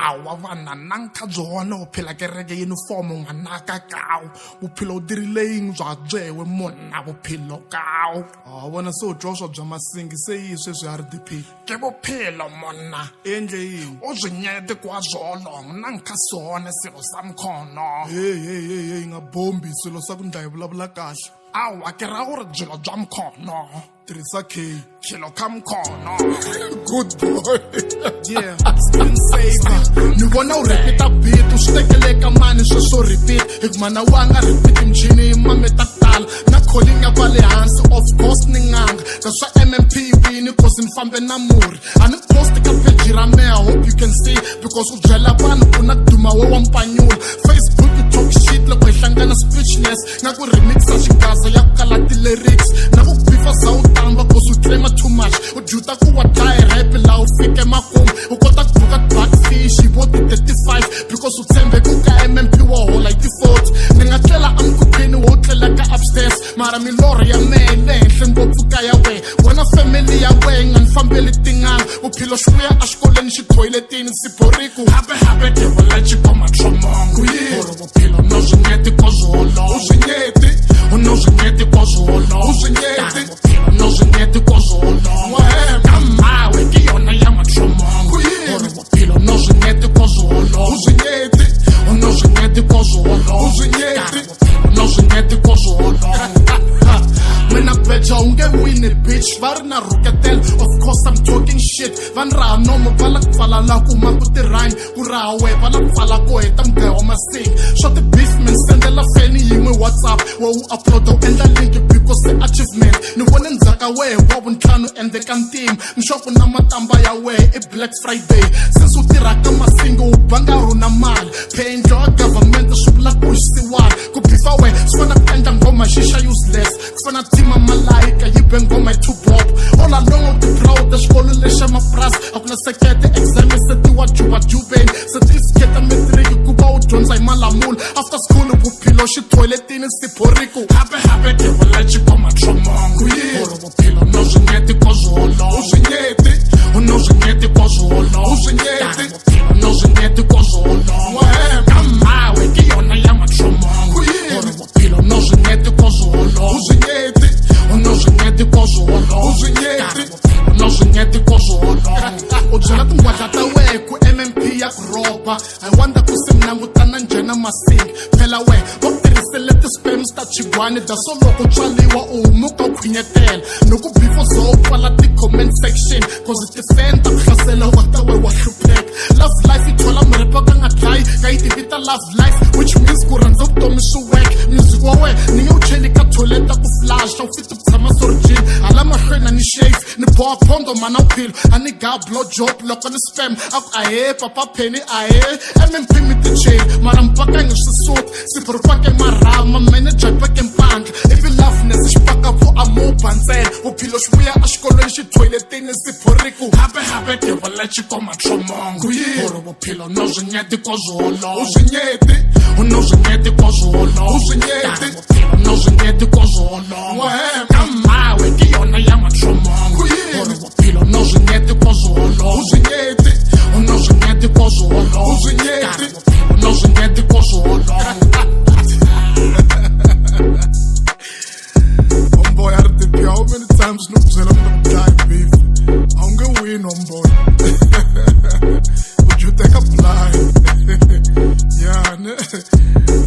awa vana nanka byona uphila kereke uniform ngwanaka kao buphilo u dirileng bya byewe monna buphilo kao vona se u twa swa bya masingi se yi sweswi RDP ke buphilo monna endle yini u byi nyete kwa zwolongo nanka sona silo sa mkhono hey nga bombi swilo sa ku ndla yi vulavula kahle awa ke ra gore byilo bya mkhono tirhisa kilo ka mkhono good boy yeah spin saver ni vona u repeat beat u swi tekeleka mani swo repeat hikmana wanga repeat mchini mameta tala na calling ya vale hansi of course ni nganga ka swa MMP wini cause ni fambe na muri ani post ka page ra me I hope you can see because u byela vanhu ku na duma wa mpanyula Facebook you talk shit loko hi hlangana speechless nga ku remixa xigaza ya kala ti lyrics na ku bifa sa u tamba cause u claima too much u juta ku wa die rap la u fike makumu u kota ku buka backfish hi voti 35 because u tshembe ku ka MMP wa hola hi 40 ni nga tlela amkhupheni wo tlela ka upstairs mara milorho ya mehe le henhle ngopfu ka ya we wena family ya we nga ni fambeli tingana vuphilo xivuya a xikolweni xithoyiletini siporiku habe devola xikoma tromongo oro vuphilo no swi nyeti ko zwolo u swi nyeti no swi nyeti ko zwolo u swi nyeti no swi nyeti ko zwolo kamawe ke yona ya matromongo oro vuphilo no swi nyeti ko zwolo u swi nyeti no swi nyeti ko zwolo u swi nyeti no swi nyeti ko zwolo when I bet you get win a bitch varna roketel of course I'm talking shit van ra no mo bala kfala la ku ma ku tirhani ku ra we bala kfala ko heta mgeo masing shot the beef man sendela feni yin'we WhatsApp wo upload endla link because the achievement ni vona ndzaka we wa vuntlhanu ende ka ntima mixopo na matamba ya we i Black Friday since u tirha ka masingo u banga rona mali paying your government swi vula ku xisiwana ku bifa we swi fana ku endla ngoma xisha useless ku fana tima malaika yi be ngoma two bob all along the proud the xikolo lexa mapras a ku na sekete exam se ti wa juba jubeni certificate a matric ku va u dyondza hi malamula after school vuphilo xithoyiletini siporiku habe devola xikoma tromongo oro vuphilo no swi nyeti ko zwolo u swi nyeti no swi nyeti ko zwolo u swi nyeti no swi nyeti ko zwolo kamawe ke yona ya matromongo oro vuphilo no swi nyeti ko zwolo u swi nyeti no swi nyeti ko zwolo u swi nyeti no swi nyeti ko zwolo u byela tingwadla ta we ku MMP ya ku roba I wonder ku se mnangutana njhena masingi phela we va tirhisele ti-spams ta chigwani da so loko tswaliwa u humuka u khwinyetela loko before so pfala ti-comment section cause ti-fan ta ku hlasela wa ta we wa hlupheka love life yi thola murepa ka nga dlayi ka yi tivita love life which means ku rhandza vutomi swi wek music wa we ni nge wu cheli ka toileta ku flasha u fit ku tshama sorjini hala mahlweni a ni shave ni boha phondo mana uphilo a ni ga blow job loko ni spam a ku ahe papa penny ahe MMP mi ti chain mara mpakangi swisoti sipurupake marama manager pake mpandla ivi loveness xipaka vo amoba ntsena vuphilo xivuya a xikolweni xithoyiletini siporiku habe devola xikoma tromongo oro vuphilo no swi nyeti ko zwolo u swi nyeti no swi nyeti ko zwolo u swi nyeti no swi nyeti ko zwolo kamawe ke yona ya matromongo oro vuphilo no swi nyeti ko zwolo u swi nyeti no swi nyeti ko zwolo u swi nyeti no swi nyeti ko zwolo homeboy RDP how many times no byela mna die beef a wu nge win homeboy would you take a blind yeah ne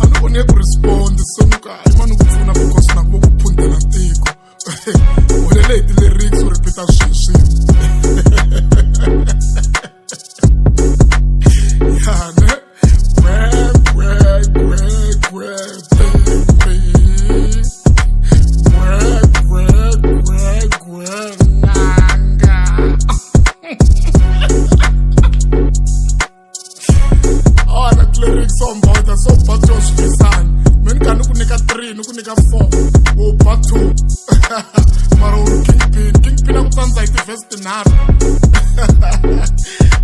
a ni voni ku respond so ni ka i mani ku pfuna because na ku phundela tiko wena le ti lyrics u repeat sweswi yeah ne lyrics on board so but just fisan men kan ku nika 3 ku nika 4 o part 2 maro kingpin aku tsanza iti vestinar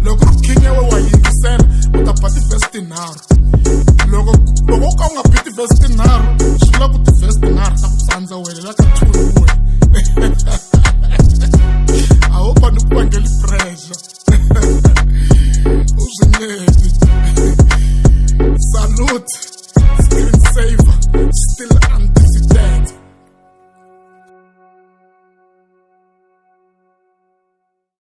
loko king yawe wa yingisela uta pati vestinar loko ka nga piti vestinar swi la ku ti vestinar ta ku tsanza wele la ka 2 we I hope I don't get pressure. Who's in there? mute screen save